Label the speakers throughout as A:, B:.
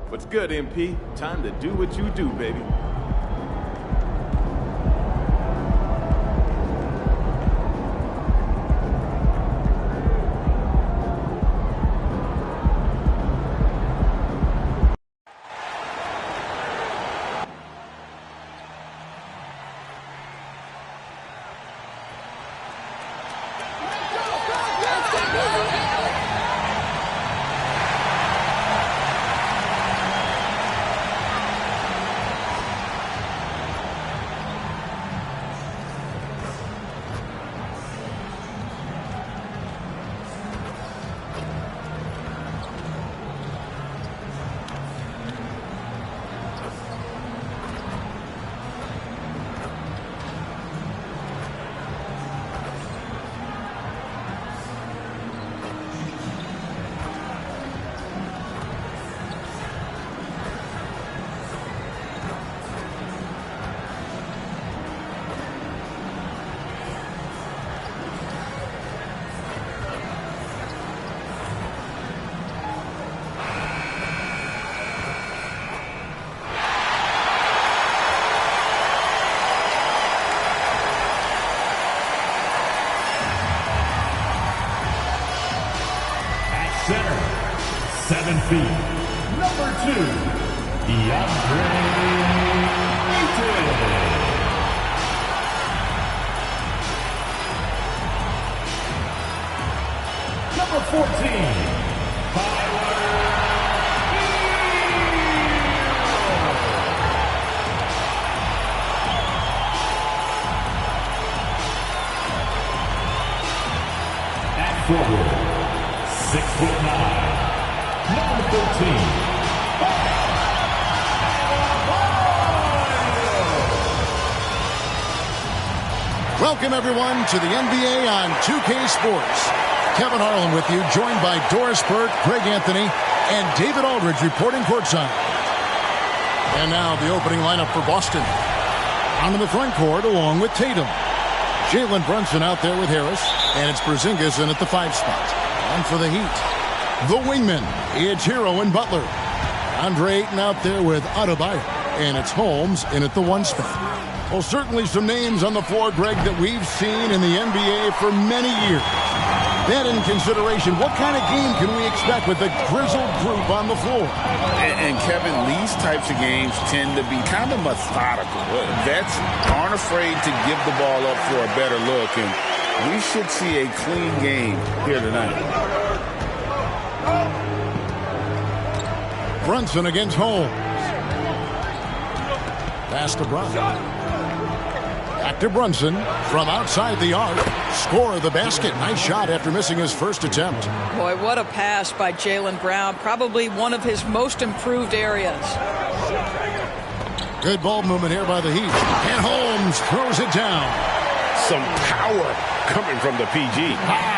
A: What's good, MP? Time to do what you do, baby.
B: Center, 7 feet, number 2, Gm50. Number 14, at forward, 6'9", number 13.
C: Welcome, everyone, to the NBA on 2K Sports. Kevin Harlan with you, joined by Doris Burke, Greg Anthony, and David Aldridge reporting courtside. And now the opening lineup for Boston. On in the front court along with Tatum. Jalen Brunson out there with Harris, and it's Porzingis in at the 5 spot. And for the Heat, the wingmen, it's Hero and Butler. Andre Ayton out there with Adebayo, and it's Holmes in at the 1 spot. Well, certainly some names on the floor, Greg, that we've seen in the NBA for many years. That in consideration, what kind of game can we expect with the grizzled group on the floor?
D: And Kevin, these types of games tend to be kind of methodical. Vets aren't afraid to give the ball up for a better look, and we should see a clean game here tonight.
C: Brunson against Holmes. Pass to Brunson. Back to Brunson from outside the arc. Score the basket. Nice shot after missing his first attempt.
E: Boy, what a pass by Jaylen Brown. Probably one of his most improved areas.
C: Good ball movement here by the Heat. And Holmes throws it down.
D: Some power coming from the PG.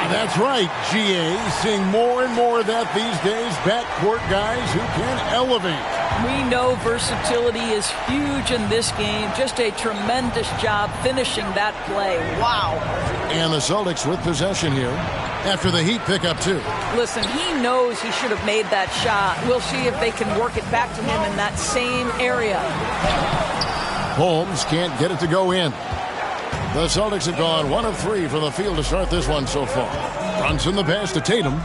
C: That's right, GA. Seeing more and more of that these days. Backcourt guys who can elevate.
E: We know versatility is huge in this game. Just a tremendous job finishing that play. Wow.
C: And the Celtics with possession here after the Heat pick up 2.
E: Listen, he knows he should have made that shot. We'll see if they can work it back to him in that same area.
C: Holmes can't get it to go in. The Celtics have gone 1 of 3 from the field to start this one so far. Brunson the pass to Tatum.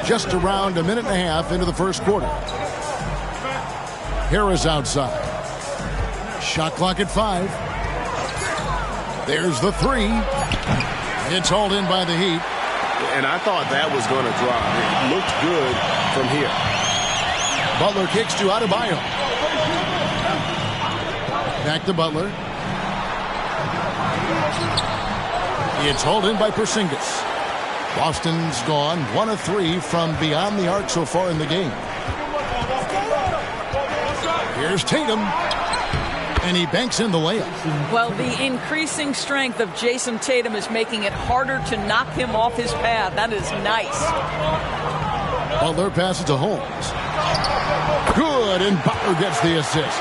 C: Just around a minute and a half into the first quarter. Harris outside. Shot clock at 5. There's the 3. It's hauled in by the Heat.
D: And I thought that was going to drop. It looked good from here.
C: Butler kicks to Adebayo. Back to Butler. It's hauled in by Porzingis. Boston's gone 1 of 3 from beyond the arc so far in the game. Here's Tatum. And he banks in the layup.
E: Well, the increasing strength of Jason Tatum is making it harder to knock him off his path. That is nice.
C: Butler passes to Holmes. Good, and Butler gets the assist.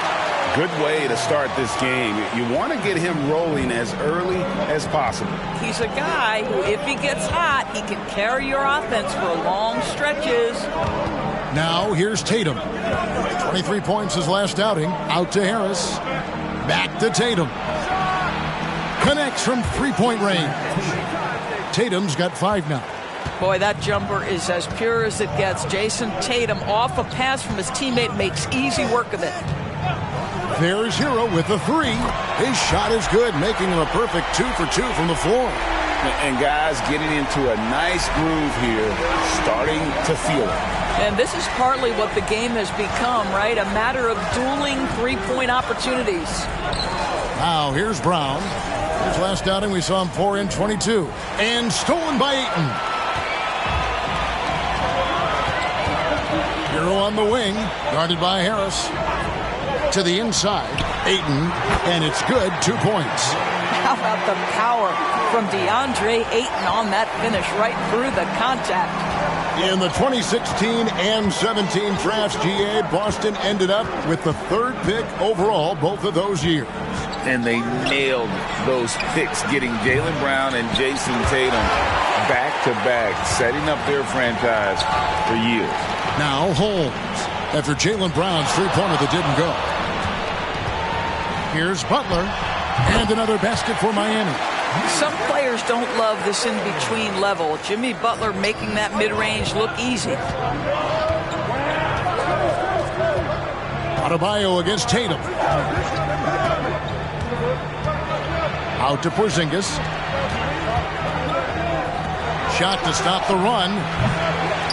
D: Good way to start this game. You want to get him rolling as early as possible.
E: He's a guy who, if he gets hot, he can carry your offense for long stretches.
C: Now here's Tatum. 23 points his last outing. Out to Harris. Back to Tatum. Connects from three-point range. Tatum's got 5 now.
E: Boy, that jumper is as pure as it gets. Jason Tatum off a pass from his teammate makes easy work of it.
C: There's Hero with the 3. His shot is good, making him a perfect 2 for 2 from the floor.
D: And guys getting into a nice groove here, starting to feel it.
E: And this is partly what the game has become, right? A matter of dueling three-point opportunities.
C: Now here's Brown. His last outing we saw him pour in 22. And stolen by Ayton. Hero on the wing, guarded by Harris. To the inside, Ayton, and it's good, 2 points.
E: How about the power from DeAndre Ayton on that finish right through the contact?
C: In the 2016 and 17 drafts, GA, Boston ended up with the 3rd pick overall both of those years.
D: And they nailed those picks, getting Jaylen Brown and Jason Tatum back-to-back, setting up their franchise for years.
C: Now Holmes, after Jaylen Brown's three-pointer that didn't go. Here's Butler, and another basket for Miami.
E: Some players don't love this in-between level. Jimmy Butler making that mid-range look easy.
C: Adebayo against Tatum. Out to Porzingis. Shot to stop the run.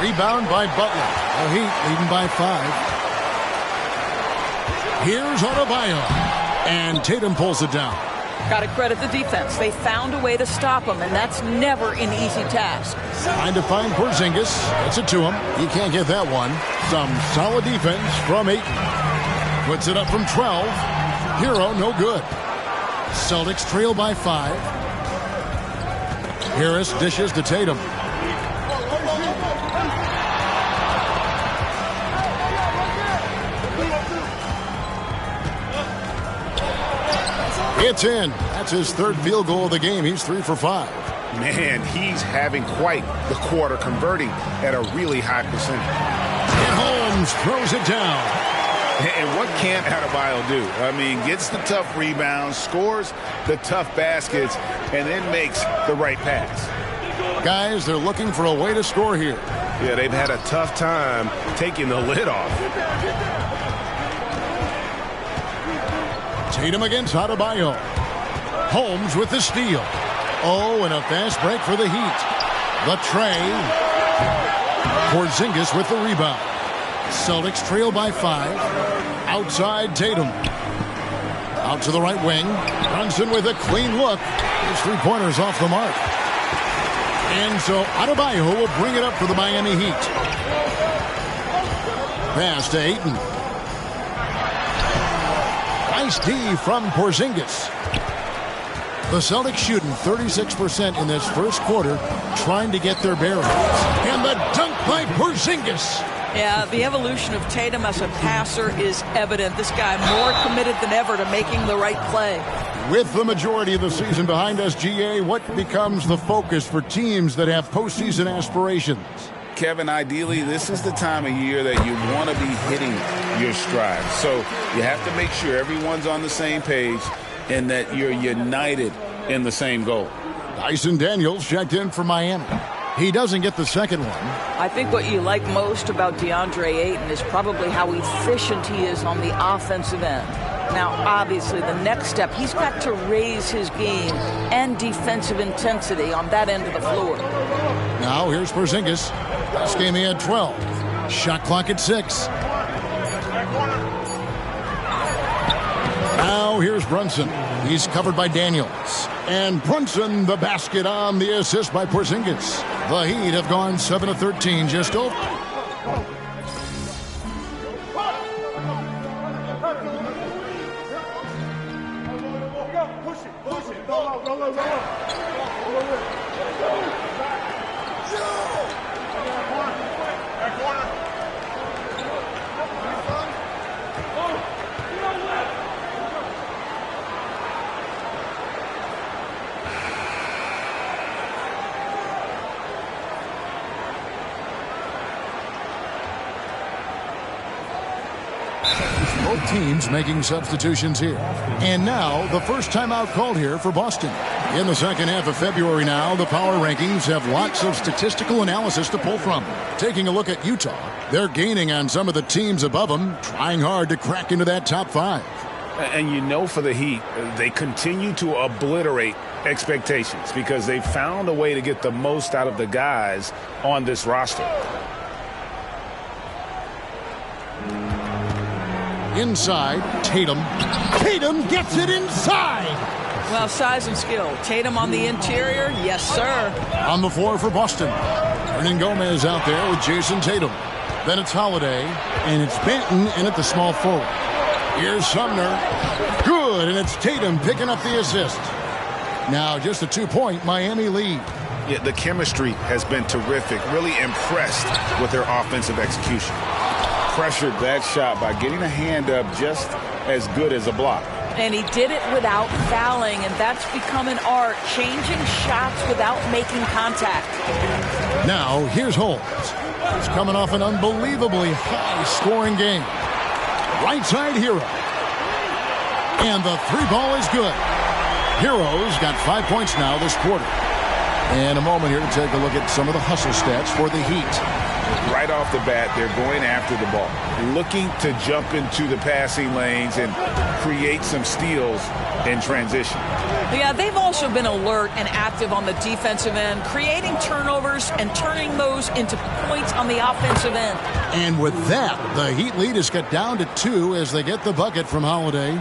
C: Rebound by Butler. The Heat leading by 5. Here's Adebayo. And Tatum pulls it down.
E: Got to credit the defense. They found a way to stop him, and that's never an easy task.
C: Trying to find Porzingis. Gets it to him. He can't get that one. Some solid defense from Ayton. Puts it up from 12. Hero, no good. Celtics trail by 5. Harris dishes to Tatum. It's in. That's his 3rd field goal of the game. He's 3 for 5.
D: Man, he's having quite the quarter, converting at a really high percentage.
C: And Holmes throws it down.
D: And what can't Adebayo do? I mean, gets the tough rebounds, scores the tough baskets, and then makes the right pass.
C: Guys, they're looking for a way to score here.
D: Yeah, they've had a tough time taking the lid off.
C: Tatum against Adebayo. Holmes with the steal. Oh, and a fast break for the Heat. The tray. Porzingis with the rebound. Celtics trail by 5. Outside Tatum. Out to the right wing. Brunson with a clean look. His three-pointer's off the mark. And so Adebayo will bring it up for the Miami Heat. Pass to Ayton. Nice D from Porzingis. The Celtics shooting 36% in this first quarter, trying to get their bearings. And the dunk by Porzingis.
E: Yeah, the evolution of Tatum as a passer is evident. This guy more committed than ever to making the right play.
C: With the majority of the season behind us, GA, what becomes the focus for teams that have postseason aspirations?
D: Kevin, ideally, this is the time of year that you want to be hitting your stride. So you have to make sure everyone's on the same page and that you're united in the same goal.
C: Dyson Daniels checked in for Miami. He doesn't get the second one.
E: I think what you like most about DeAndre Ayton is probably how efficient he is on the offensive end. Now, obviously, the next step, he's got to raise his game and defensive intensity on that end of the floor.
C: Now, here's Porzingis. Last game he had 12. Shot clock at 6. Now, here's Brunson. He's covered by Daniels. And Brunson, the basket on the assist by Porzingis. The Heat have gone 7 of 13, just over. Both teams making substitutions here. And now, the first timeout called here for Boston. In the second half of February now, the power rankings have lots of statistical analysis to pull from. Taking a look at Utah, they're gaining on some of the teams above them, trying hard to crack into that top 5.
F: And you know, for the Heat, they continue to obliterate expectations because they found a way to get the most out of the guys on this roster.
C: Inside, Tatum. Tatum gets it inside.
E: Well, size and skill. Tatum on the interior, yes, sir.
C: On the floor for Boston. Hernan Gomez out there with Jason Tatum. Then it's Holiday, and it's Benton in at the small forward. Here's Sumner. Good, and it's Tatum picking up the assist. Now just a 2-point Miami lead.
F: Yeah, the chemistry has been terrific. Really impressed with their offensive execution.
D: Pressured that shot by getting a hand up just as good as a block.
E: And he did it without fouling, and that's become an art, changing shots without making contact.
C: Now, here's Holmes. He's coming off an unbelievably high-scoring game. Right side, Hero. And the 3-ball is good. Hero's got 5 points now this quarter. And a moment here to take a look at some of the hustle stats for the Heat.
F: Right off the bat, they're going after the ball, looking to jump into the passing lanes and create some steals in transition.
E: Yeah, they've also been alert and active on the defensive end, creating turnovers and turning those into points on the offensive end.
C: And with that, the Heat lead is cut down to 2 as they get the bucket from Holiday.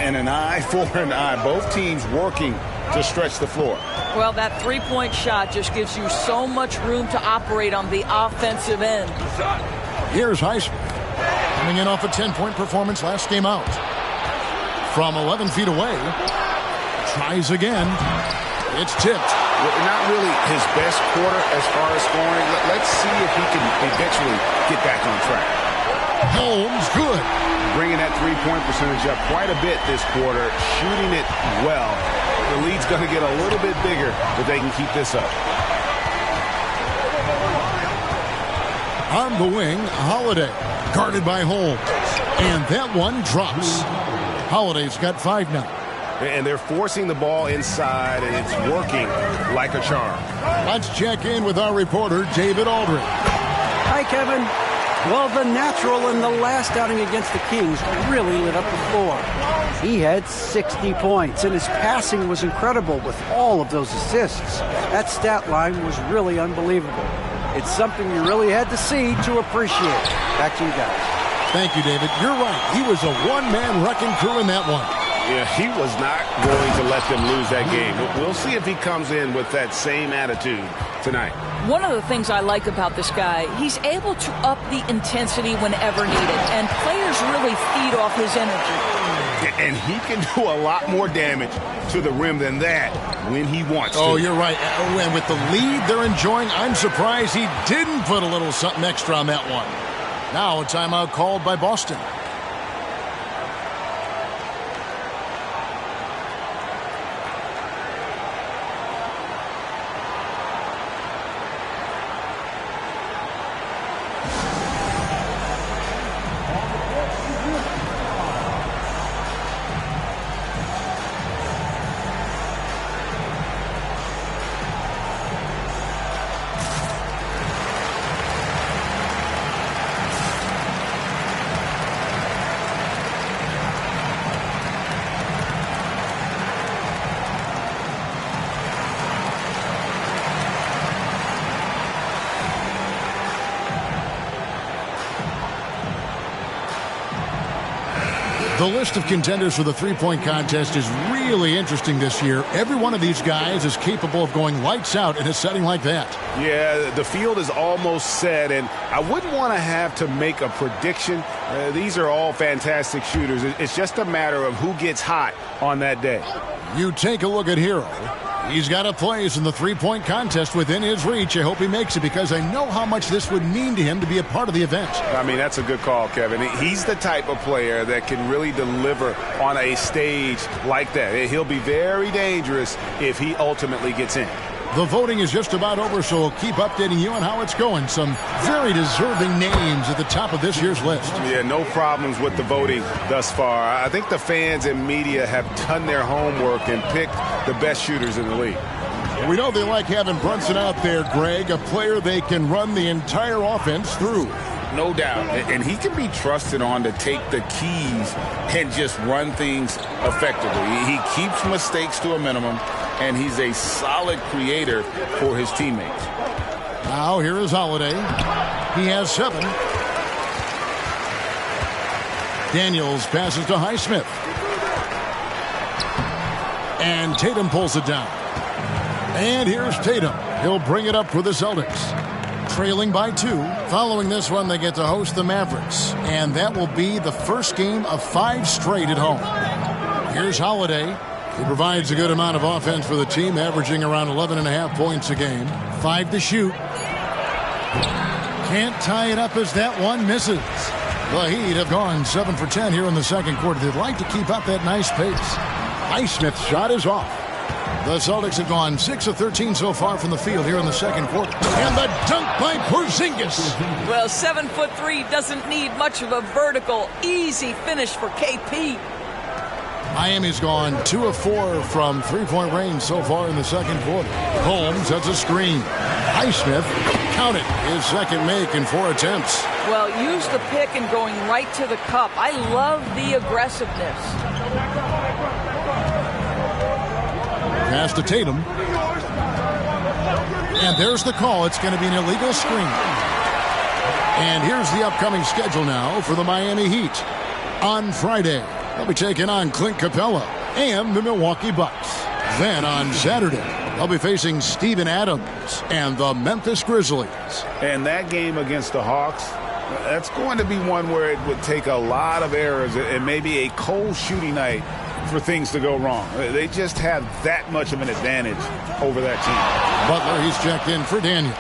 D: And an eye for an eye. Both teams working to stretch the floor.
E: Well, that 3-point shot just gives you so much room to operate on the offensive end.
C: Here's Heisman, coming in off a 10-point performance last game out. From 11 feet away, tries again. It's tipped.
F: Not really his best quarter as far as scoring. Let's see if he can eventually get back on track.
C: Holmes, good.
F: Bringing that 3-point percentage up quite a bit this quarter, shooting it well. The lead's going to get a little bit bigger if they can keep this up.
C: On the wing, Holiday, guarded by Holmes. And that one drops. Holiday's got 5 now.
F: And they're forcing the ball inside, and it's working like a charm.
C: Let's check in with our reporter, David Aldridge.
G: Hi, Kevin. Well, the natural in the last outing against the Kings really lit up the floor. He had 60 points, and his passing was incredible with all of those assists. That stat line was really unbelievable. It's something you really had to see to appreciate. Back to you guys.
C: Thank you, David. You're right. He was a one-man wrecking crew in that one.
F: Yeah, he was not going to let them lose that game. We'll see if he comes in with that same attitude tonight.
E: One of the things I like about this guy, he's able to up the intensity whenever needed, and players really feed off his energy.
D: And he can do a lot more damage to the rim than that when he wants to.
C: Oh, you're right. And with the lead they're enjoying, I'm surprised he didn't put a little something extra on that one. Now a timeout called by Boston. The list of contenders for the three-point contest is really interesting this year. Every one of these guys is capable of going lights out in a setting like that.
F: Yeah, the field is almost set, and I wouldn't want to have to make a prediction. These are all fantastic shooters. It's just a matter of who gets hot on that day.
C: You take a look at Hero. He's got a place in the three-point contest within his reach. I hope he makes it because I know how much this would mean to him to be a part of the event.
F: I mean, that's a good call, Kevin. He's the type of player that can really deliver on a stage like that. He'll be very dangerous if he ultimately gets in.
C: The voting is just about over, so we'll keep updating you on how it's going. Some very deserving names at the top of this year's list.
F: Yeah, no problems with the voting thus far. I think the fans and media have done their homework and picked the best shooters in the league.
C: We know they like having Brunson out there, Greg, a player they can run the entire offense through.
D: No doubt. And he can be trusted on to take the keys and just run things effectively. He keeps mistakes to a minimum, and he's a solid creator for his teammates.
C: Now here is Holiday. He has 7. Daniels passes to Highsmith. And Tatum pulls it down. And here's Tatum. He'll bring it up for the Celtics. Trailing by 2. Following this one, they get to host the Mavericks. And that will be the first game of 5 straight at home. Here's Holiday. He provides a good amount of offense for the team, averaging around 11.5 points a game. 5 to shoot. Can't tie it up as that one misses. The Heat have gone 7 for 10 here in the second quarter. They'd like to keep up that nice pace. Highsmith's shot is off. The Celtics have gone 6 of 13 so far from the field here in the second quarter. And the dunk by Porzingis.
E: Well, 7'3" doesn't need much of a vertical, easy finish for KP.
C: Miami's gone 2 of 4 from three-point range so far in the second quarter. Holmes sets a screen. Highsmith, count it, his second make in 4 attempts.
E: Well, use the pick and going right to the cup. I love the aggressiveness.
C: Pass to Tatum. And there's the call. It's going to be an illegal screen. And here's the upcoming schedule now for the Miami Heat. On Friday, they'll be taking on Clint Capella and the Milwaukee Bucks. Then on Saturday, they'll be facing Steven Adams and the Memphis Grizzlies.
F: And that game against the Hawks, that's going to be one where it would take a lot of errors and maybe a cold shooting night for things to go wrong. They just have that much of an advantage over that team.
C: Butler, he's checked in for Daniels.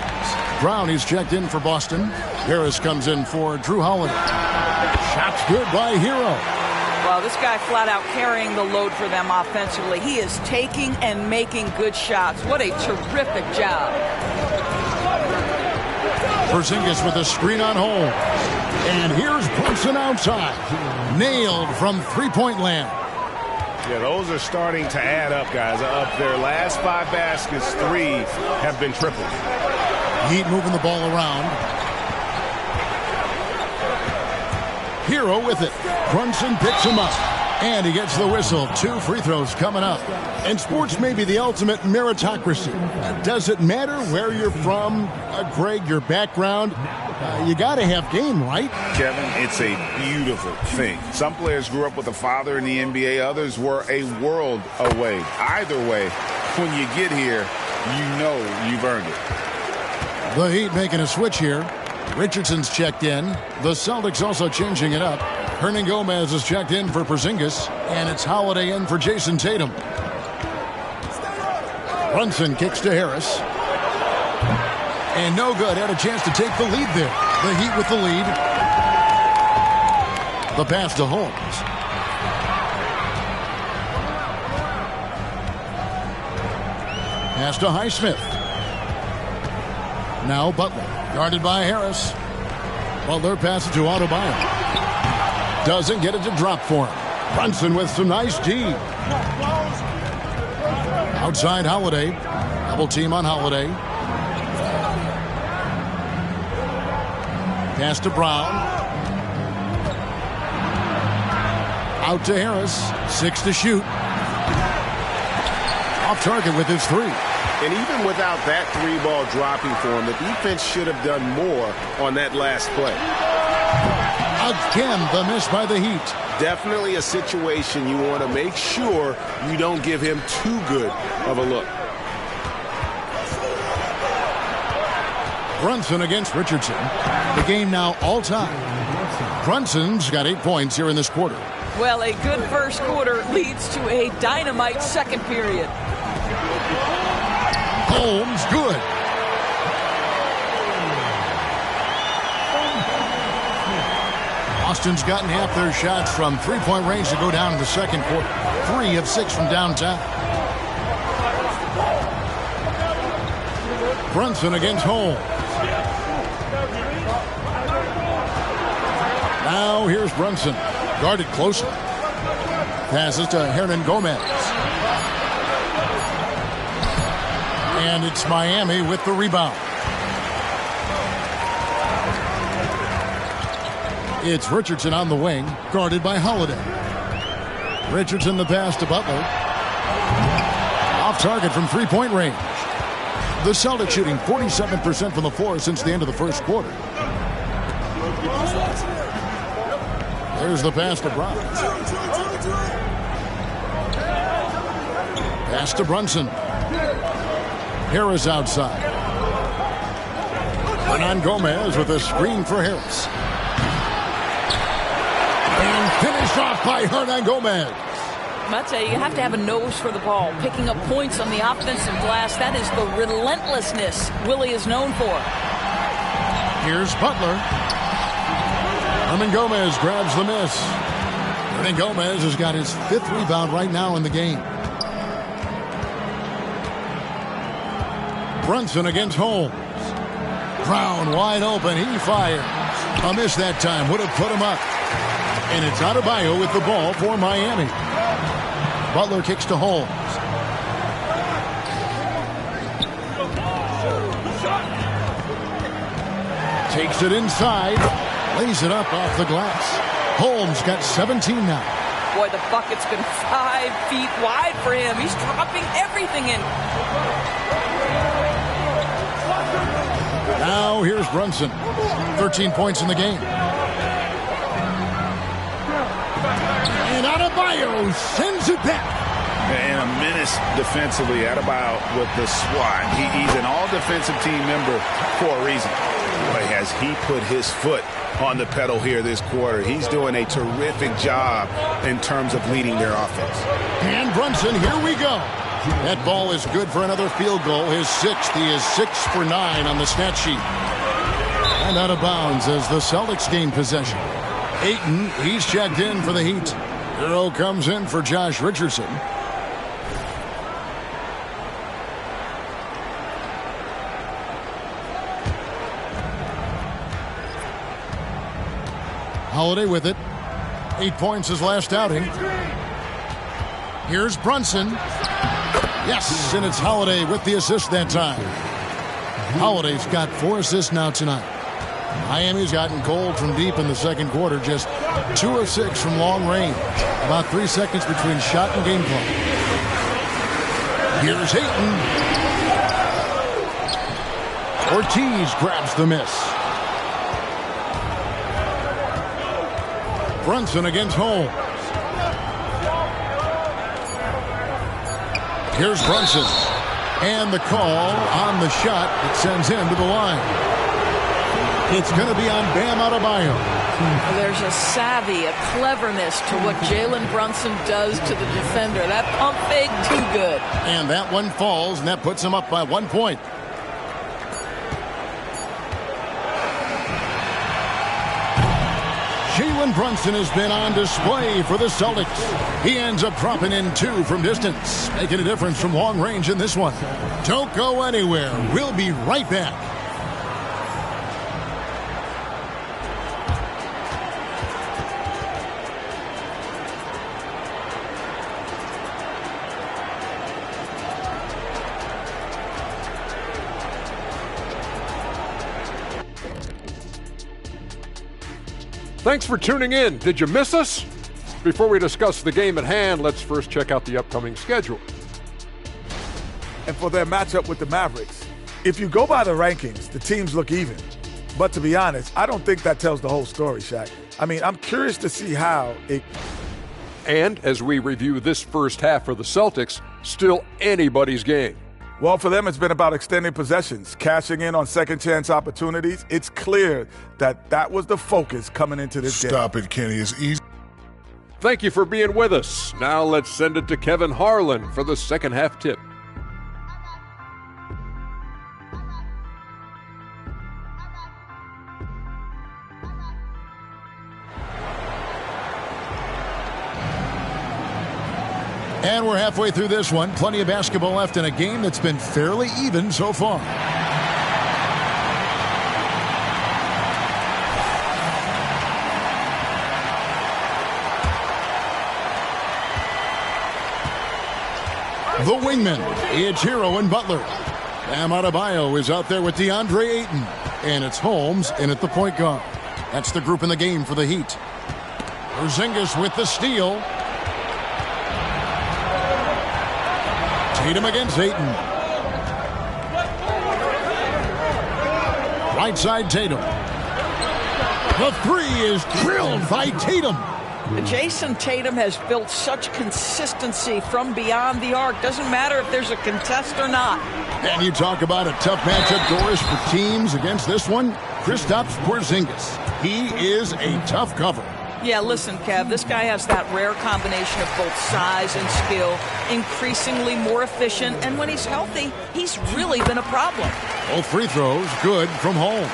C: Brown, he's checked in for Boston. Harris comes in for Drew Holiday. Shots good by Hero.
E: Well, this guy flat out carrying the load for them offensively. He is taking and making good shots. What a terrific job.
C: Porzingis with a screen on hold. And here's Brunson outside. Nailed from three-point land.
F: Yeah, those are starting to add up, guys. Of their last 5 baskets, 3 have been tripled.
C: Heat moving the ball around. Hero with it. Brunson picks him up. And he gets the whistle. 2 free throws coming up. And sports may be the ultimate meritocracy. Does it matter where you're from, Greg, your background? You got to have game, right?
F: Kevin, it's a beautiful thing. Some players grew up with a father in the NBA. Others were a world away. Either way, when you get here, you know you've earned it.
C: The Heat making a switch here. Richardson's checked in. The Celtics also changing it up. Hernangomez is checked in for Porzingis. And it's Holiday in for Jason Tatum. Brunson kicks to Harris. And no good. Had a chance to take the lead there. The Heat with the lead. The pass to Holmes. Pass to Highsmith. Now Butler. Guarded by Harris. Butler passes to Adebayo. Doesn't get it to drop for him. Brunson with some nice D. Outside Holiday. Double team on Holiday. Pass to Brown. Out to Harris. 6 to shoot. Off target with his 3.
H: And even without that 3-ball dropping for him, the defense should have done more on that last play.
C: Again, the miss by the Heat.
H: Definitely a situation you want to make sure you don't give him too good of a look.
C: Brunson against Richardson. The game now all time. Brunson's got 8 points here in this quarter.
E: Well, a good first quarter leads to a dynamite second period.
C: Holmes, good. Boston's gotten half their shots from three-point range to go down in the second quarter. 3 of 6 from downtown. Brunson against Holmes. Now here's Brunson. Guarded closely. Passes to Hernangomez. And it's Miami with the rebound. It's Richardson on the wing, guarded by Holiday. Richardson the pass to Butler. Off target from three-point range. The Celtics shooting 47% from the floor since the end of the first quarter. There's the pass to Brown. Pass to Brunson. Harris outside. Hernangomez with a screen for Harris. And finished off by Hernangomez.
E: I tell you, you have to have a nose for the ball. Picking up points on the offensive glass, that is the relentlessness Willie is known for.
C: Here's Butler. Hernangomez grabs the miss. Hernangomez has got his 5th rebound right now in the game. Brunson against Holmes. Brown wide open. He fires. A miss that time. Would have put him up. And it's Adebayo with the ball for Miami. Butler kicks to Holmes. Takes it inside. Lays it up off the glass. Holmes got 17 now.
E: Boy, the bucket's been 5 feet wide for him. He's dropping everything in.
C: Now here's Brunson. 13 points in the game. And Adebayo sends it back.
F: And a menace defensively. Adebayo with the swat. He's an all-defensive team member for a reason. Boy, has he put his foot on the pedal here this quarter. He's doing a terrific job in terms of leading their offense.
C: And Brunson, here we go. That ball is good for another field goal. His 6th. He is 6 for 9 on the stat sheet. And out of bounds as the Celtics gain possession. Ayton, he's checked in for the Heat. Hero comes in for Josh Richardson. Holiday with it. 8 points his last outing. Here's Brunson. Yes, and it's Holiday with the assist that time. Holiday's got 4 assists now tonight. Miami's gotten cold from deep in the second quarter, just 2 of 6 from long range. About 3 seconds between shot and game clock. Here's Ayton. Ortiz grabs the miss. Brunson against Holmes. Here's Brunson. And the call on the shot that sends him to the line. It's going to be on Bam Adebayo.
E: There's a savvy, a cleverness to what Jalen Brunson does to the defender. That pump fake, too good.
C: And that one falls, and that puts him up by 1 point. Jalen Brunson has been on display for the Celtics. He ends up dropping in 2 from distance, making a difference from long range in this one. Don't go anywhere. We'll be right back.
I: Thanks for tuning in. Did you miss us? Before we discuss the game at hand, let's first check out the upcoming schedule.
J: And for their matchup with the Mavericks, if you go by the rankings, the teams look even. But to be honest, I don't think that tells the whole story, Shaq. I mean, I'm curious to see how it...
I: And as we review this first half for the Celtics, still anybody's game.
J: Well, for them, it's been about extending possessions, cashing in on second-chance opportunities. It's clear that that was the focus coming into this game.
K: Stop it, Kenny. It's easy.
I: Thank you for being with us. Now let's send it to Kevin Harlan for the second half tip.
C: And we're halfway through this one. Plenty of basketball left in a game that's been fairly even so far. The wingman, it's Hero and Butler. Bam Adebayo is out there with DeAndre Ayton. And it's Holmes in at the point guard. That's the group in the game for the Heat. Porzingis with the steal. Tatum against Ayton. Right side Tatum. The three is drilled by Tatum.
E: Jason Tatum has built such consistency from beyond the arc. Doesn't matter if there's a contest or not.
C: And you talk about a tough matchup, Doris, for teams against this one. Kristaps Porzingis. He is a tough cover.
E: Yeah, listen, Kev, this guy has that rare combination of both size and skill, increasingly more efficient, and when he's healthy, he's really been a problem.
C: Both free throws good from home.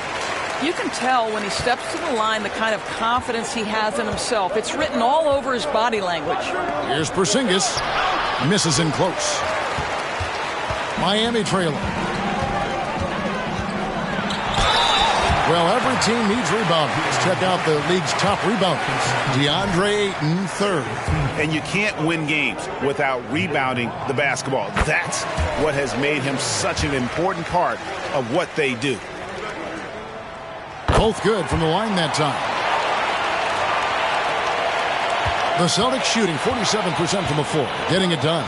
E: You can tell when he steps to the line the kind of confidence he has in himself. It's written all over his body language.
C: Here's Porzingis. Misses in close. Miami trailing. Well, every team needs rebounders. Let's check out the league's top rebounders. DeAndre Ayton, third.
D: And you can't win games without rebounding the basketball. That's what has made him such an important part of what they do.
C: Both good from the line that time. The Celtics shooting 47% from the floor, getting it done.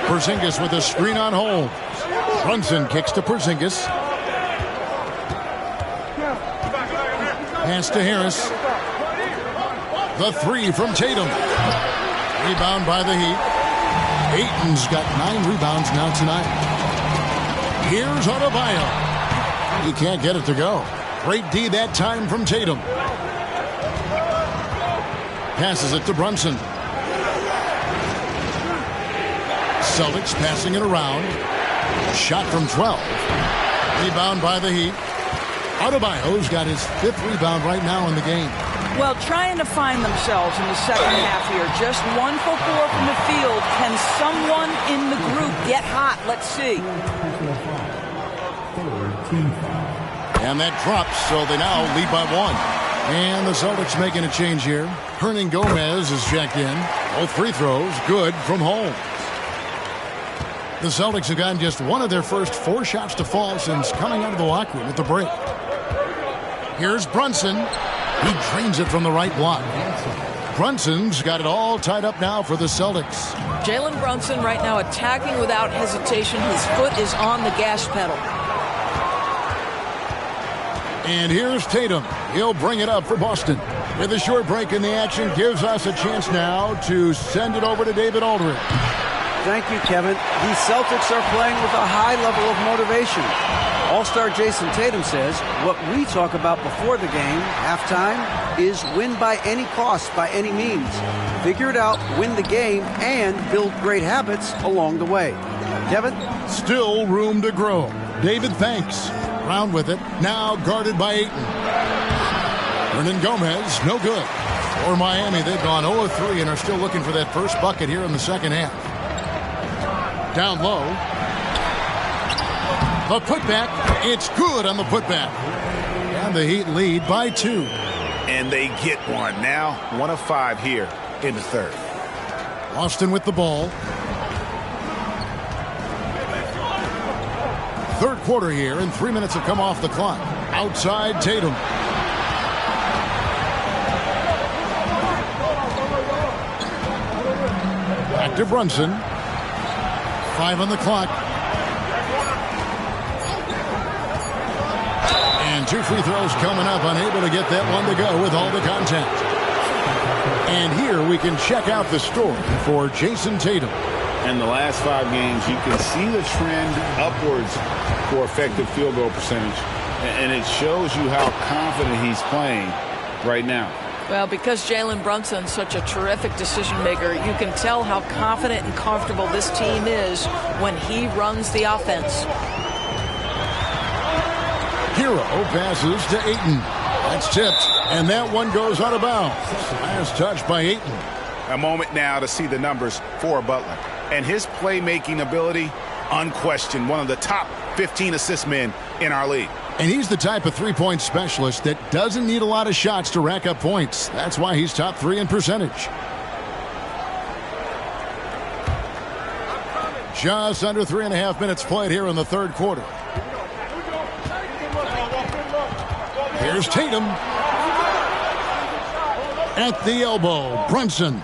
C: Porzingis with a screen on Holmes. Brunson kicks to Porzingis. Pass to Harris. The three from Tatum. Rebound by the Heat. Ayton's got 9 rebounds now tonight. Here's Adebayo. He can't get it to go. Great D that time from Tatum. Passes it to Brunson. Celtics passing it around. Shot from 12. Rebound by the Heat. Adebayo's got his 5th rebound right now in the game.
E: Well, trying to find themselves in the second half here. Just 1 for 4 from the field. Can someone in the group get hot? Let's see.
C: And that drops, so they now lead by 1. And the Celtics making a change here. Hernan Gomez is checked in. Both free throws good from Holmes. The Celtics have gotten just one of their first 4 shots to fall since coming out of the locker room at the break. Here's Brunson. He drains it from the right block. Brunson's got it all tied up now for the Celtics.
E: Jalen Brunson right now attacking without hesitation. His foot is on the gas pedal.
C: And here's Tatum. He'll bring it up for Boston. With a short break in the action, gives us a chance now to send it over to David Aldridge.
G: Thank you, Kevin. The Celtics are playing with a high level of motivation. All-star Jason Tatum says what we talk about before the game, halftime, is win by any cost, by any means. Figure it out, win the game, and build great habits along the way. Kevin?
C: Still room to grow. David, thanks. Round with it. Now guarded by Ayton. Hernan Gomez, no good. For Miami, they've gone 0-3 and are still looking for that first bucket here in the second half. Down low. The putback. It's good on the putback. And the Heat lead by 2.
F: And they get one. Now 1 of 5 here in the third.
C: Austin with the ball. Third quarter here, and 3 minutes have come off the clock. Outside Tatum. Back to Brunson. 5 on the clock. And 2 free throws coming up, unable to get that one to go with all the contact. And here we can check out the story for Jason Tatum.
F: In the last 5 games, you can see the trend upwards for effective field goal percentage. And it shows you how confident he's playing right now.
E: Well, because Jalen Brunson's such a terrific decision maker, you can tell how confident and comfortable this team is when he runs the offense.
C: Hero passes to Ayton. That's tipped, and that one goes out of bounds. Last touch by Ayton.
F: A moment now to see the numbers for Butler. And his playmaking ability, unquestioned, one of the top 15 assist men in our league.
C: And he's the type of three-point specialist that doesn't need a lot of shots to rack up points. That's why he's top 3 in percentage. Just under 3.5 minutes played here in the third quarter. Here's Tatum. At the elbow, Brunson.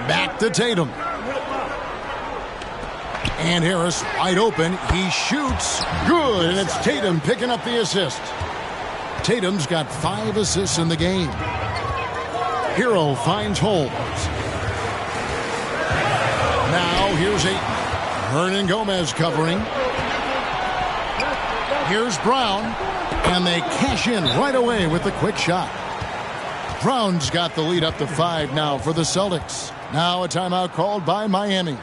C: Back to Tatum. And Harris wide open. He shoots. Good. And it's Tatum picking up the assist. Tatum's got 5 assists in the game. Hero finds Holmes. Now here's Ayton. Hernan Gomez covering. Here's Brown. And they cash in right away with the quick shot. Brown's got the lead up to 5 now for the Celtics. Now a timeout called by Miami.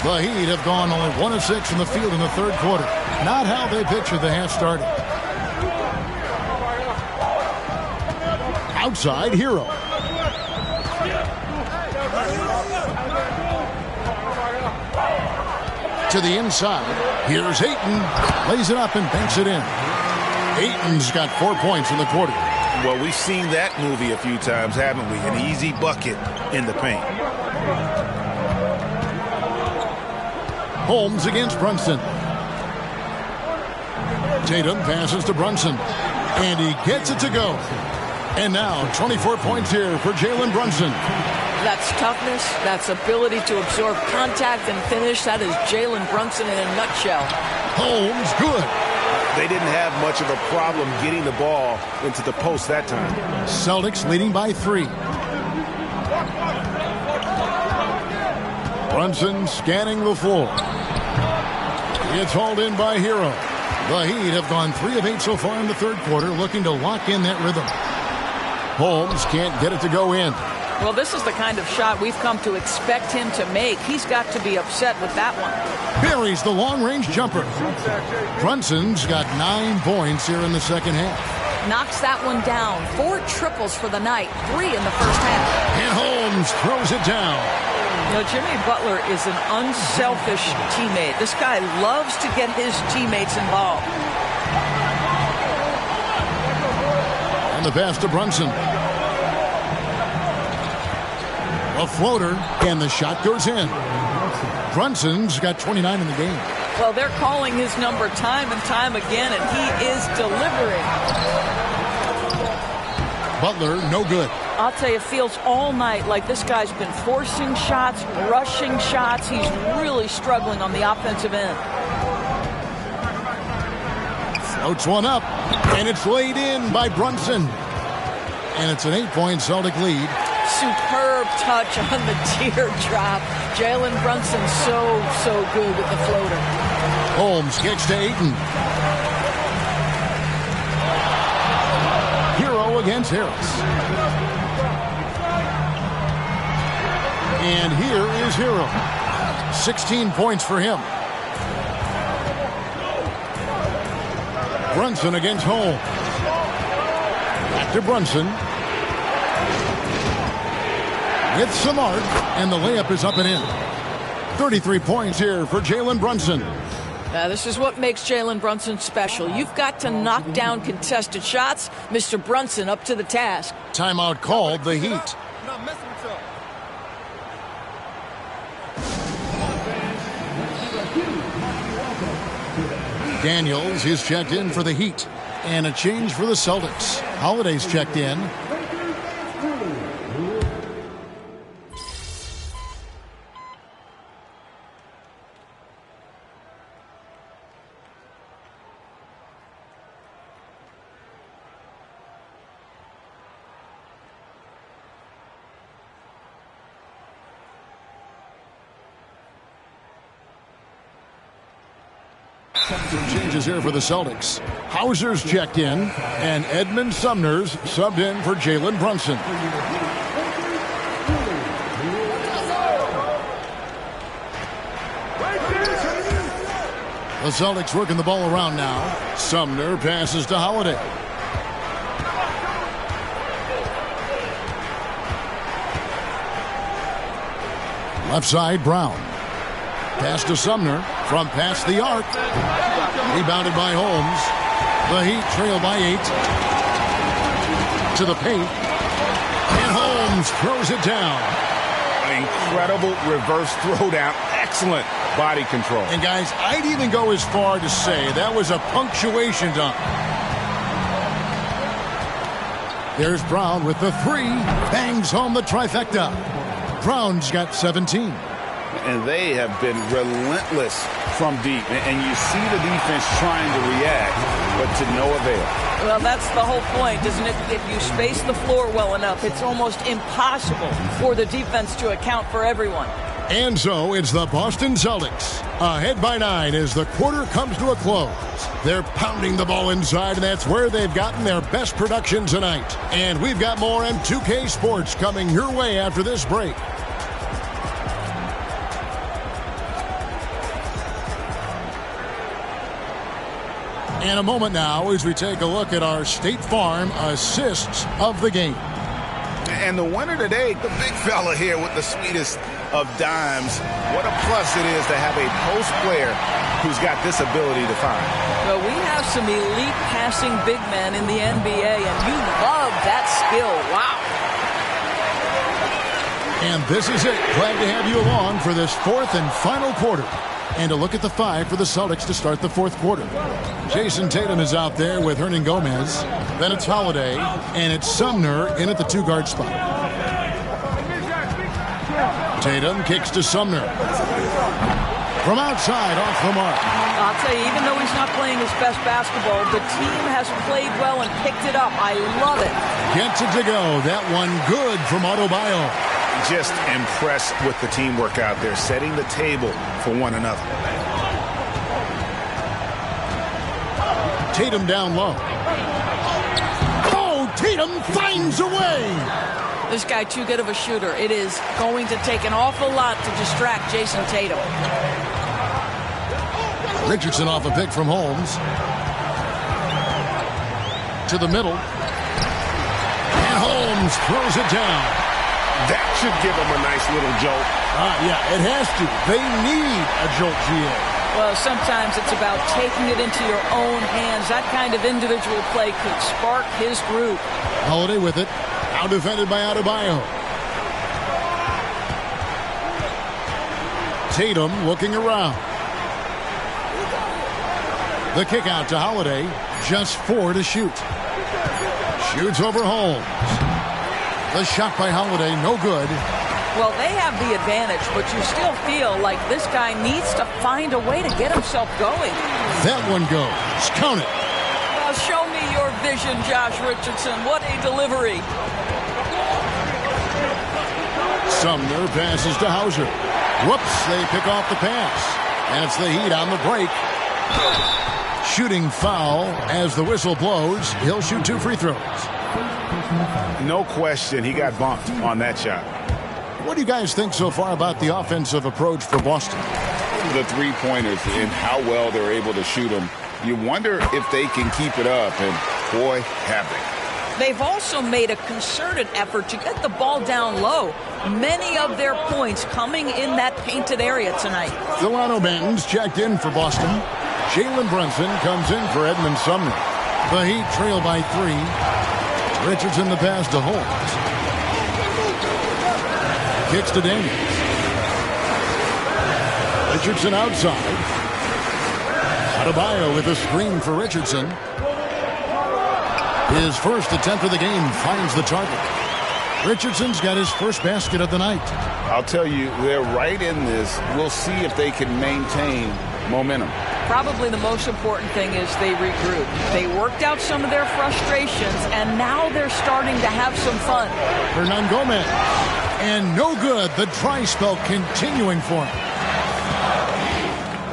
C: The Heat have gone only 1 of 6 from the field in the third quarter. Not how they pictured the half started. Outside, Hero. To the inside. Here's Ayton. Lays it up and banks it in. Ayton's got 4 points in the quarter.
F: Well, we've seen that movie a few times, haven't we? An easy bucket in the paint.
C: Holmes against Brunson. Tatum passes to Brunson. And he gets it to go. And now 24 points here for Jalen Brunson.
E: That's toughness. That's ability to absorb contact and finish. That is Jalen Brunson in a nutshell.
C: Holmes, good.
F: They didn't have much of a problem getting the ball into the post that time.
C: Celtics leading by 3. Brunson scanning the floor. It's hauled in by Hero. The Heat have gone 3 of 8 so far in the third quarter, looking to lock in that rhythm. Holmes can't get it to go in.
E: Well, this is the kind of shot we've come to expect him to make. He's got to be upset with that one.
C: Buries the long-range jumper. Brunson's got 9 points here in the second half.
E: Knocks that one down. 4 triples for the night, 3 in the first half.
C: And Holmes throws it down.
E: You know, Jimmy Butler is an unselfish teammate. This guy loves to get his teammates involved.
C: And the pass to Brunson. A floater, and the shot goes in. Brunson's got 29 in the game.
E: Well, they're calling his number time and time again, and he is delivering.
C: Butler, no good.
E: I'll tell you, it feels all night like this guy's been forcing shots, rushing shots. He's really struggling on the offensive end.
C: Floats one up, and it's laid in by Brunson. And it's an 8-point Celtic lead.
E: Superb touch on the teardrop. Jalen Brunson so good with the floater.
C: Holmes kicks to Ayton. Hero against Harris. And here is Hero. 16 points for him. Brunson against Holmes. Back to Brunson. With some arc, and the layup is up and in. 33 points here for Jalen Brunson.
E: This is what makes Jalen Brunson special. You've got to knock down contested shots. Mr. Brunson up to the task.
C: Timeout called, the Heat. Daniels is checked in for the Heat. And a change for the Celtics. Holiday's checked in. Some changes here for the Celtics. Hauser's checked in, and Edmund Sumner's subbed in for Jalen Brunson. The Celtics working the ball around now. Sumner passes to Holiday. Left side, Brown. Pass to Sumner from past the arc. Rebounded by Holmes. The Heat trail by 8. To the paint. And Holmes throws it down.
F: An incredible reverse throwdown. Excellent body control.
C: And guys, I'd even go as far to say that was a punctuation dunk. There's Brown with the 3. Bangs home the trifecta. Brown's got 17.
F: And they have been relentless from deep. And you see the defense trying to react, but to no avail.
E: Well, that's the whole point, isn't it? If you space the floor well enough, it's almost impossible for the defense to account for everyone.
C: And so it's the Boston Celtics, ahead by 9 as the quarter comes to a close. They're pounding the ball inside, and that's where they've gotten their best production tonight. And we've got more M2K Sports coming your way after this break. In a moment now as we take a look at our State Farm assists of the game.
F: And the winner today, the big fella here with the sweetest of dimes. What a plus it is to have a post player who's got this ability to find.
E: Well, we have some elite passing big men in the NBA, and you love that skill. Wow.
C: And this is it. Glad to have you along for this fourth and final quarter. And a look at the 5 for the Celtics to start the fourth quarter. Jason Tatum is out there with Hernan Gomez. Then it's Holiday, and it's Sumner in at the 2-guard spot. Tatum kicks to Sumner. From outside, off the mark.
E: I'll tell you, even though he's not playing his best basketball, the team has played well and picked it up. I love it.
C: Gets it to go. That one good from Adebayo.
F: Just impressed with the teamwork out there, setting the table for one another.
C: Tatum down low. Oh, Tatum finds a way.
E: This guy too good of a shooter. It is going to take an awful lot to distract Jason Tatum.
C: Richardson off a pick from Holmes. To the middle. And Holmes throws it down.
H: That should give him a nice little jolt.
C: Yeah, it has to. They need a jolt, GA.
E: Well, sometimes it's about taking it into your own hands. That kind of individual play could spark his group.
C: Holiday with it. Now defended by Adebayo. Tatum looking around. The kick out to Holiday. Just 4 to shoot. Shoots over Holmes. The shot by Holiday, no good.
E: Well, they have the advantage, but you still feel like this guy needs to find a way to get himself going.
C: That one goes. Count it.
E: Well, show me your vision, Josh Richardson. What a delivery.
C: Sumner passes to Hauser. Whoops, they pick off the pass. That's the Heat on the break. Shooting foul as the whistle blows. He'll shoot 2 free throws.
F: No question, he got bumped on that shot.
C: What do you guys think so far about the offensive approach for Boston?
D: The three-pointers and how well they're able to shoot them. You wonder if they can keep it up, and boy, have they.
E: They've also made a concerted effort to get the ball down low. Many of their points coming in that painted area tonight.
C: Delano Banton's checked in for Boston. Jalen Brunson comes in for Edmund Sumner. The Heat trail by 3. Richardson the pass to Holmes. Kicks to Daniels. Richardson outside. Adebayo with a screen for Richardson. His first attempt of the game finds the target. Richardson's got his first basket of the night.
D: I'll tell you, they're right in this. We'll see if they can maintain momentum.
E: Probably the most important thing is they regroup. They worked out some of their frustrations, and now they're starting to have some fun.
C: Hernan Gomez. And no good. The dry spell continuing for him.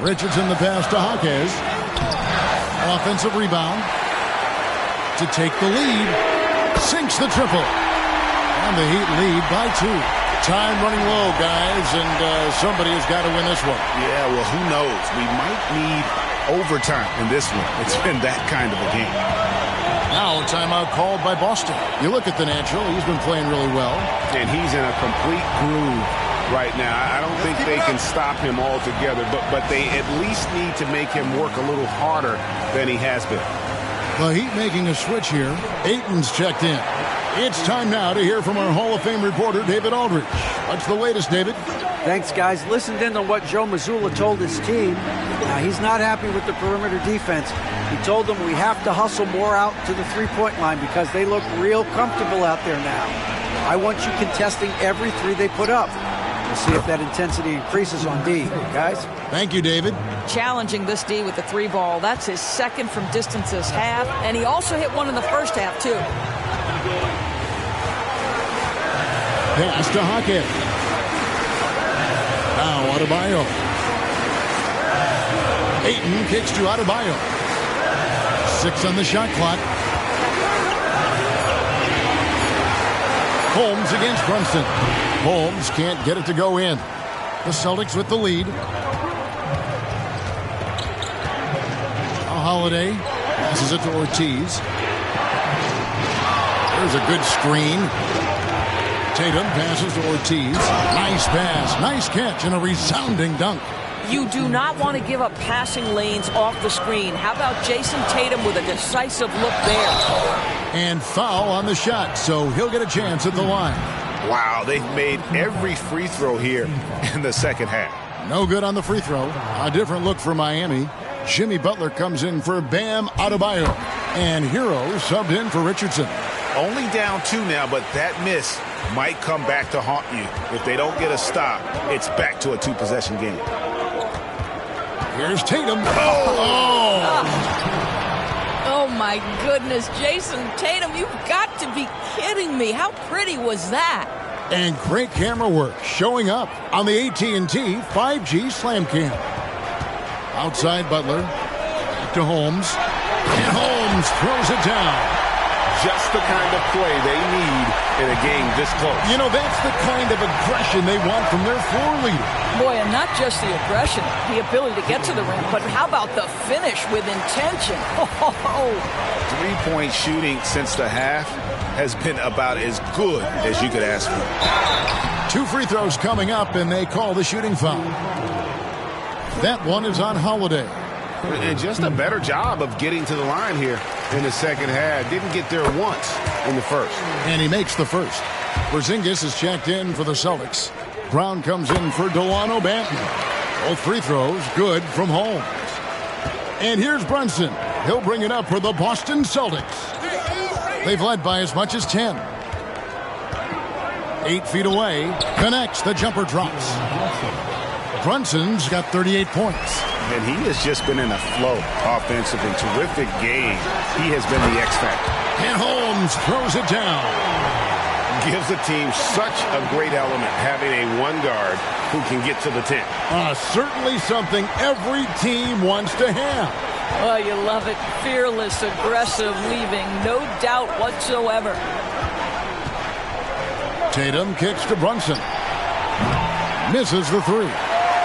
C: Richardson the pass to Jaquez. Offensive rebound. To take the lead. Sinks the triple. And the Heat lead by 2. Time running low, guys, and somebody has got to win this one.
F: Yeah, well, who knows? We might need overtime in this one. It's been that kind of a game.
C: Now a timeout called by Boston. You look at the natural. He's been playing really well.
H: And he's in a complete groove right now. I don't think they can stop him altogether, but they at least need to make him work a little harder than he has been.
C: The Heat making a switch here. Ayton's checked in. It's time now to hear from our Hall of Fame reporter, David Aldridge. What's the latest, David?
G: Thanks, guys. Listened in to what Joe Mazzulla told his team. Now, he's not happy with the perimeter defense. He told them we have to hustle more out to the three-point line because they look real comfortable out there now. I want you contesting every 3 they put up. We'll see if that intensity increases on D. Guys?
C: Thank you, David.
E: Challenging this D with the 3 ball. That's his second from distance this half, and he also hit one in the first half, too.
C: Pass to Jaquez. Now Adebayo. Ayton kicks to Adebayo. 6 on the shot clock. Holmes against Brunson. Holmes can't get it to go in. The Celtics with the lead. Holiday passes it to Ortiz. There's a good screen. Tatum passes to Ortiz. Nice pass, nice catch, and a resounding dunk.
E: You do not want to give up passing lanes off the screen. How about Jason Tatum with a decisive look there?
C: And foul on the shot, so he'll get a chance at the line.
F: Wow, they've made every free throw here in the second half.
C: No good on the free throw. A different look for Miami. Jimmy Butler comes in for Bam Adebayo. And Hero subbed in for Richardson.
F: Only down 2 now, but that miss might come back to haunt you. If they don't get a stop, it's back to a 2-possession game.
C: Here's Tatum.
E: Oh, my goodness. Jason Tatum, you've got to be kidding me. How pretty was that?
C: And great camera work showing up on the AT&T 5G Slam Cam. Outside Butler. Back to Holmes. And Holmes throws it down.
H: just the kind of play they need in a game this close.
C: You know, that's the kind of aggression they want from their floor leader.
E: Boy, and not just the aggression, the ability to get to the rim, but how about the finish with intention?
D: Three-point shooting since the half has been about as good as you could ask for.
C: 2 free throws coming up, and they call the shooting foul. That one is on Holiday.
H: And just a better job of getting to the line here in the second half. Didn't get there once in the first.
C: And he makes the first. Porzingis is checked in for the Celtics. Brown comes in for Delano Banton. Both free throws good from Holmes. And here's Brunson. He'll bring it up for the Boston Celtics. They've led by as much as 10. 8 feet away. Connects. The jumper drops. Brunson's got 38 points.
D: And he has just been in a flow offensively. Terrific game. He has been the X factor.
C: And Holmes throws it down.
H: Gives the team such a great element, having a one guard who can get to the 10.
C: Certainly something every team wants to have.
E: Oh, you love it. Fearless, aggressive, leaving no doubt whatsoever.
C: Tatum kicks to Brunson. Misses the three.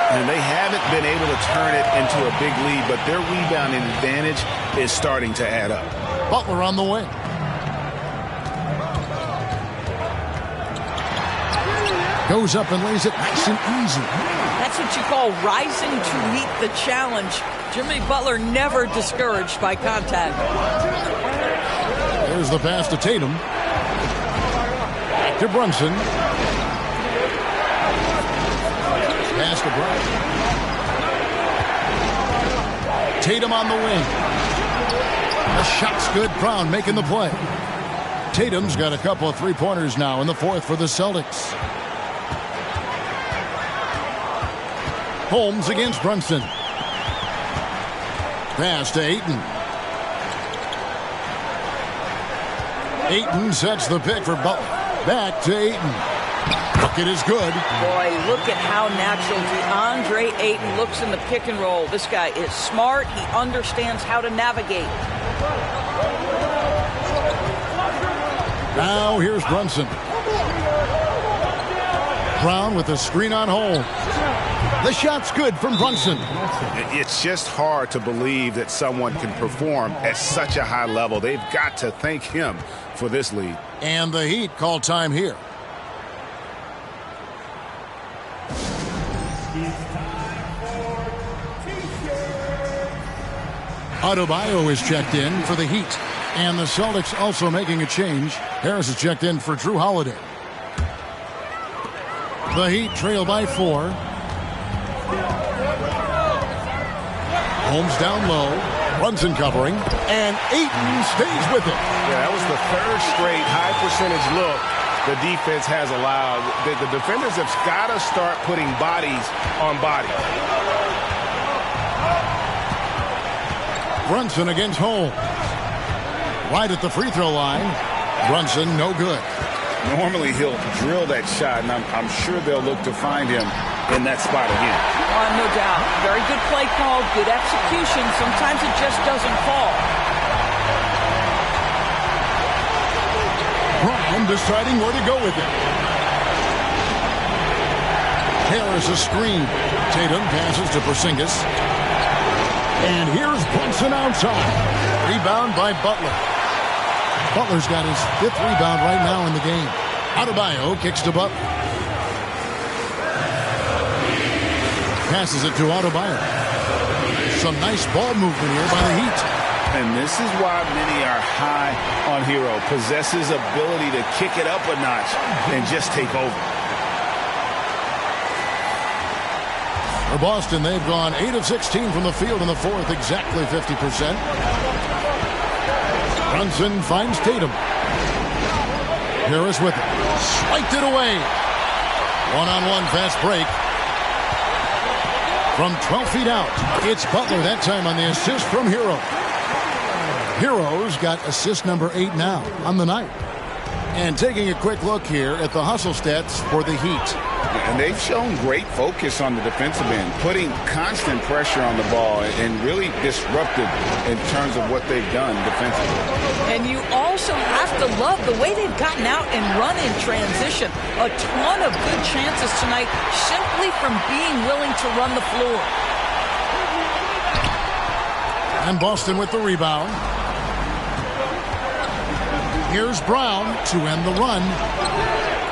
D: And they haven't been able to turn it into a big lead, but their rebounding advantage is starting to add up.
C: Butler on the wing. Goes up and lays it nice and easy.
E: That's what you call rising to meet the challenge. Jimmy Butler never discouraged by contact.
C: There's the pass to Tatum. Back to Brunson. Pass to Brown. Tatum on the wing. The shot's good. Brown making the play. Tatum's got a couple of three-pointers now in the fourth for the Celtics. Holmes against Brunson. Pass to Ayton. Ayton sets the pick for Butler. Back to Ayton. Bucket is good.
E: Boy, look at how natural DeAndre Ayton looks in the pick and roll. This guy is smart. He understands how to navigate.
C: Now here's Brunson. Brown with a screen on Holmes. The shot's good from Brunson.
D: It's just hard to believe that someone can perform at such a high level. They've got to thank him for this lead.
C: And the Heat call time here. Adebayo is checked in for the Heat. And the Celtics also making a change. Harris is checked in for Drew Holiday. The Heat trail by 4. Holmes down low. Brunson covering. And Ayton stays with it.
H: Yeah, that was the third straight high percentage look the defense has allowed. The defenders have got to start putting bodies on bodies.
C: Brunson against Holmes. Right at the free throw line. Brunson, no good.
D: Normally he'll drill that shot, and I'm sure they'll look to find him in that spot again.
E: No doubt. Very good play call, good execution. Sometimes it just doesn't fall.
C: Brown deciding where to go with it. Harris a screen. Tatum passes to Porzingis. And here's Brunson outside. Rebound by Butler. Butler's got his 5th rebound right now in the game. Adebayo kicks to Butler. Passes it to Adebayo. Some nice ball movement here by the Heat.
D: And this is why many are high on Hero. Possesses ability to kick it up a notch and just take over.
C: For Boston, they've gone 8 of 16 from the field in the fourth, exactly 50%. Brunson finds Tatum. Harris with it. Swiped it away. One-on-one fast break. From 12 feet out, it's Butler that time on the assist from Hero. Hero's got assist number 8 now on the night. And taking a quick look here at the hustle stats for the Heat.
D: And they've shown great focus on the defensive end, putting constant pressure on the ball and really disruptive in terms of what they've done defensively.
E: And you also have to love the way they've gotten out and run in transition. A ton of good chances tonight simply from being willing to run the floor.
C: And Boston with the rebound. Here's Brown to end the run.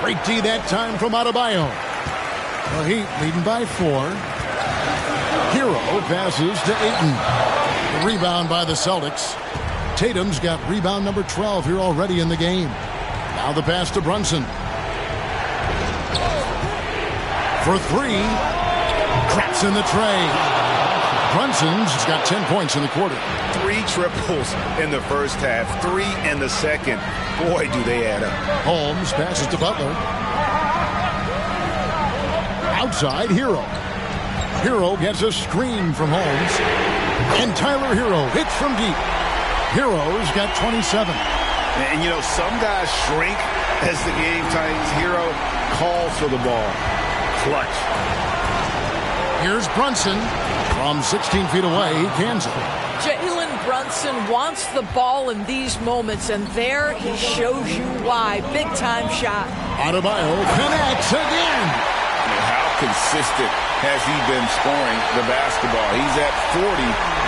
C: Great D that time from Adebayo. The Heat leading by 4. Hero passes to Ayton. The rebound by the Celtics. Tatum's got rebound number 12 here already in the game. Now the pass to Brunson. For 3. Craps in the tray. Brunson's got 10 points in the quarter.
H: 3 triples in the first half, 3 in the second. Boy, do they add up.
C: Holmes passes to Butler. Outside, Hero. Hero gets a screen from Holmes. And Tyler Hero hits from deep. Hero's got 27.
H: And, you know, some guys shrink as the game tightens. Hero calls for the ball. Clutch.
C: Here's Brunson. From 16 feet away, he cans it.
E: Jalen Brunson wants the ball in these moments, and there he shows you why. Big-time shot.
C: Adebayo connects again.
D: How consistent has he been scoring the basketball? He's at 40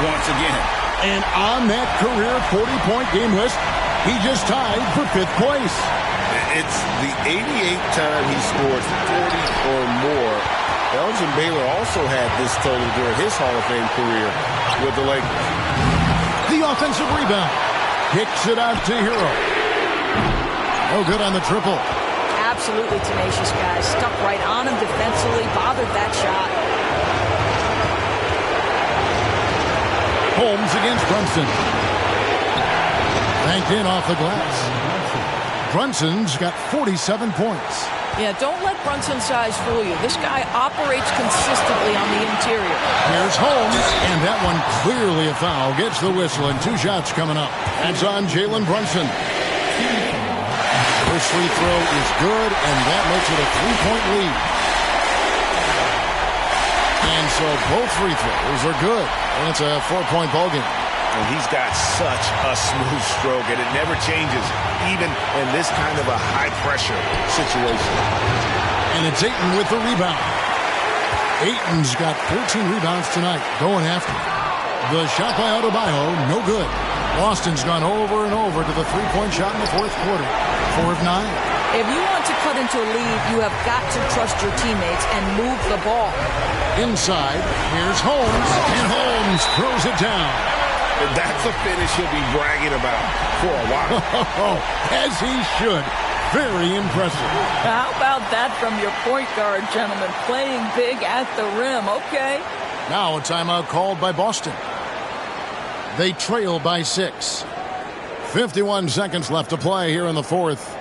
D: once again.
C: And on that career 40-point game list, he just tied for 5th place.
D: It's the 88th time he scored 40 or more. Elgin Baylor also had this total during his Hall of Fame career with the Lakers.
C: The offensive rebound. Kicks it out to Hero. No good on the triple.
E: Absolutely tenacious guy. Stuck right on him defensively. Bothered that shot.
C: Holmes against Brunson. Banked in off the glass. Brunson's got 47 points.
E: Yeah, don't let Brunson's size fool you. This guy operates consistently on the interior.
C: Here's Holmes, and that one clearly a foul. Gets the whistle, and 2 shots coming up. That's on Jalen Brunson. First free throw is good, and that makes it a 3-point lead. And so both free throws are good, and it's a 4-point ballgame.
H: And he's got such a smooth stroke, and it never changes, even in this kind of a high-pressure situation.
C: And it's Ayton with the rebound. Ayton's got 13 rebounds tonight, going after it. The shot by Adebayo, no good. Boston's gone over and over to the 3-point shot in the 4th quarter. 4 of 9.
E: If you want to cut into a lead, you have got to trust your teammates and move the ball.
C: Inside, here's Holmes, and Holmes throws it down.
H: That's a finish he'll be bragging about for a while.
C: As he should. Very impressive.
E: How about that from your point guard, gentlemen? Playing big at the rim. Okay.
C: Now a timeout called by Boston. They trail by 6. 51 seconds left to play here in the 4th.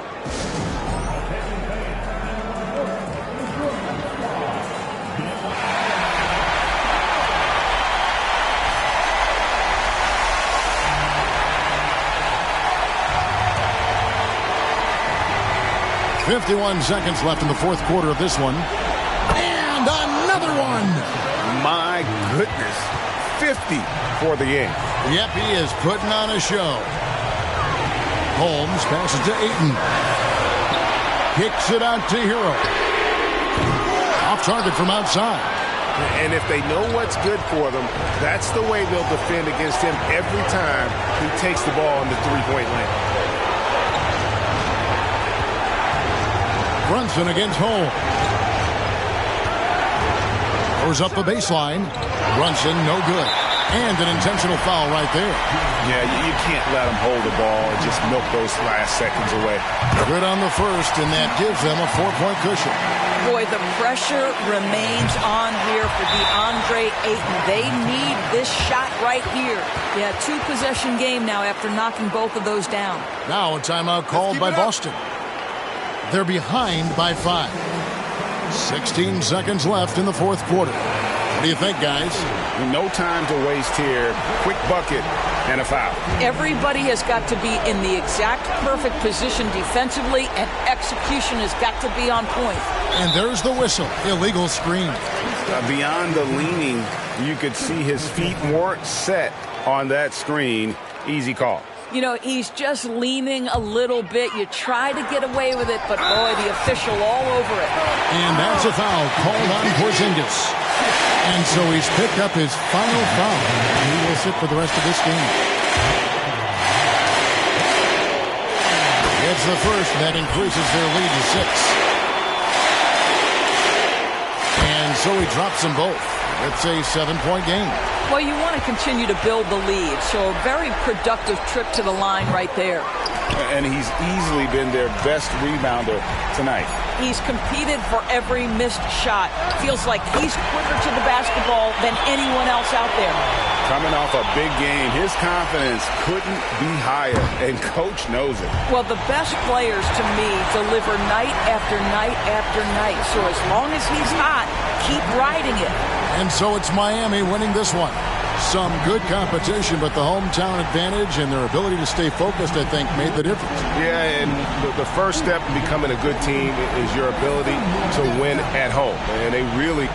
C: .51 seconds left in the 4th quarter of this one. And another one.
H: My goodness. 50 for the game.
C: Yep, he is putting on a show. Holmes passes to Ayton. Kicks it out to Hero. Off target from outside.
H: And if they know what's good for them, that's the way they'll defend against him every time he takes the ball in the 3-point lane.
C: Brunson against Holmes. Goes up the baseline. Brunson, no good. And an intentional foul right there.
H: Yeah, you can't let him hold the ball and just milk those last seconds away.
C: Good on the first, and that gives them a 4-point cushion.
E: Boy, the pressure remains on here for DeAndre Ayton. They need this shot right here. Yeah, 2-possession game now after knocking both of those down.
C: Now a timeout called by Boston. They're behind by 5. 16 seconds left in the 4th quarter. What do you think, guys?
F: No time to waste here. Quick bucket and a foul.
E: Everybody has got to be in the exact perfect position defensively, and execution has got to be on point.
C: And there's the whistle. Illegal screen.
F: Beyond the leaning, you could see his feet weren't set on that screen. Easy call.
E: You know, he's just leaning a little bit. You try to get away with it, but boy, the official all over it.
C: And that's a foul called on Porzingis. And so he's picked up his final foul. He will sit for the rest of this game. It's the first, and that increases their lead to 6. And so he drops them both. It's a 7-point game.
E: Well, you want to continue to build the lead, so a very productive trip to the line right there.
F: And he's easily been their best rebounder tonight.
E: He's competed for every missed shot. Feels like he's quicker to the basketball than anyone else out there.
F: Coming off a big game, his confidence couldn't be higher, and Coach knows it.
E: Well, the best players, to me, deliver night after night after night. So as long as he's hot, keep riding it.
C: And so it's Miami winning this one. Some good competition, but the hometown advantage and their ability to stay focused, I think, made the difference.
H: Yeah, and the first step in becoming a good team is your ability to win at home. And they really